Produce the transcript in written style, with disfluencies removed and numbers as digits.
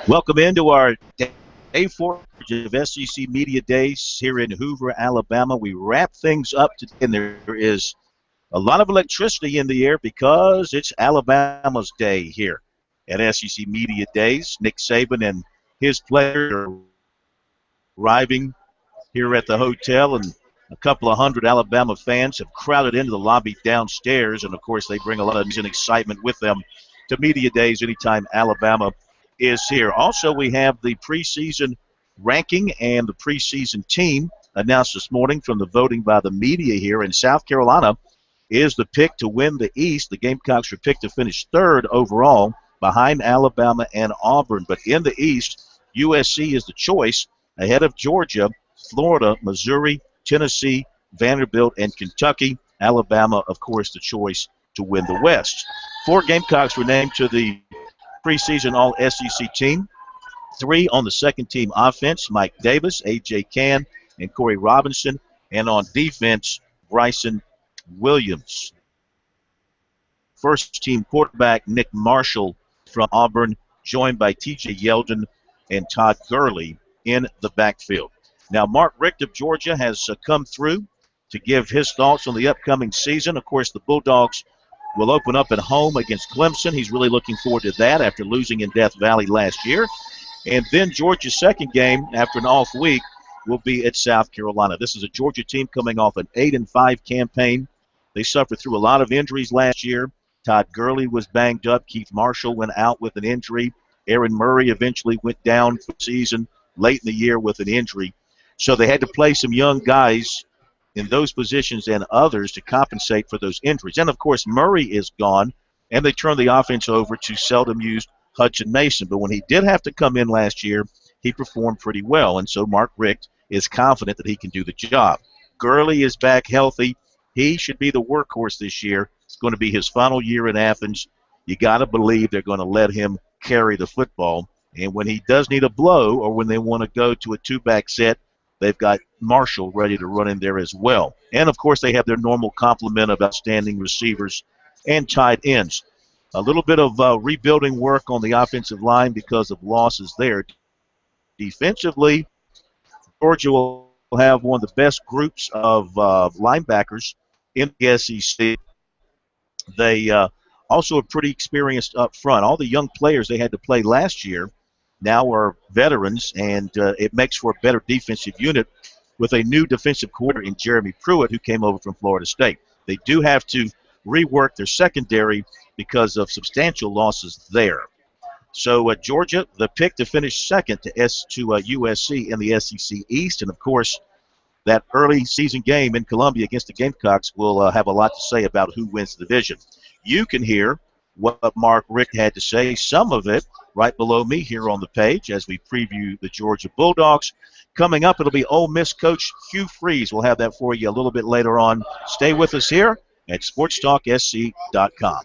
Welcome into our day 4 of SEC Media Days here in Hoover, Alabama. We wrap things up today, and there is a lot of electricity in the air because it's Alabama's day here at SEC Media Days. Nick Saban and his players are arriving here at the hotel, and a couple of hundred Alabama fans have crowded into the lobby downstairs, and of course they bring a lot of excitement with them to Media Days anytime Alabama is here. Also, we have the preseason ranking and the preseason team announced this morning from the voting by the media here. In South Carolina is the pick to win the East. The Gamecocks are picked to finish third overall behind Alabama and Auburn. But in the East, USC is the choice ahead of Georgia, Florida, Missouri, Tennessee, Vanderbilt, and Kentucky. Alabama, of course, the choice to win the West. 4 Gamecocks were named to the preseason All-SEC team. 3 on the second team offense, Mike Davis, A.J. Cann, and Corey Robinson. And on defense, Bryson Williams. First team quarterback, Nick Marshall from Auburn, joined by T.J. Yeldon and Todd Gurley in the backfield. Now, Mark Richt of Georgia has come through to give his thoughts on the upcoming season. Of course, the Bulldogs will open up at home against Clemson. He's really looking forward to that after losing in Death Valley last year. And then Georgia's second game after an off week will be at South Carolina. This is a Georgia team coming off an 8-5 campaign. They suffered through a lot of injuries last year. Todd Gurley was banged up. Keith Marshall went out with an injury. Aaron Murray eventually went down for the season late in the year with an injury. So they had to play some young guys in those positions and others to compensate for those injuries. And, of course, Murray is gone, and they turned the offense over to seldom-used Hutchin Mason. But when he did have to come in last year, he performed pretty well, and so Mark Richt is confident that he can do the job. Gurley is back healthy. He should be the workhorse this year. It's going to be his final year in Athens. You got to believe they're going to let him carry the football. And when he does need a blow or when they want to go to a 2-back set, they've got Marshall ready to run in there as well. And, of course, they have their normal complement of outstanding receivers and tight ends. A little bit of rebuilding work on the offensive line because of losses there. Defensively, Georgia will have one of the best groups of linebackers in the SEC. They also are pretty experienced up front. All the young players they had to play last year now are veterans, and it makes for a better defensive unit with a new defensive coordinator in Jeremy Pruitt, who came over from Florida State. They do have to rework their secondary because of substantial losses there. So Georgia, the pick to finish second to USC in the SEC East, and of course that early season game in Columbia against the Gamecocks will have a lot to say about who wins the division. You can hear what Mark Richt had to say, some of it right below me here on the page as we preview the Georgia Bulldogs. Coming up, it'll be Ole Miss coach Hugh Freeze. We'll have that for you a little bit later on. Stay with us here at SportsTalkSC.com.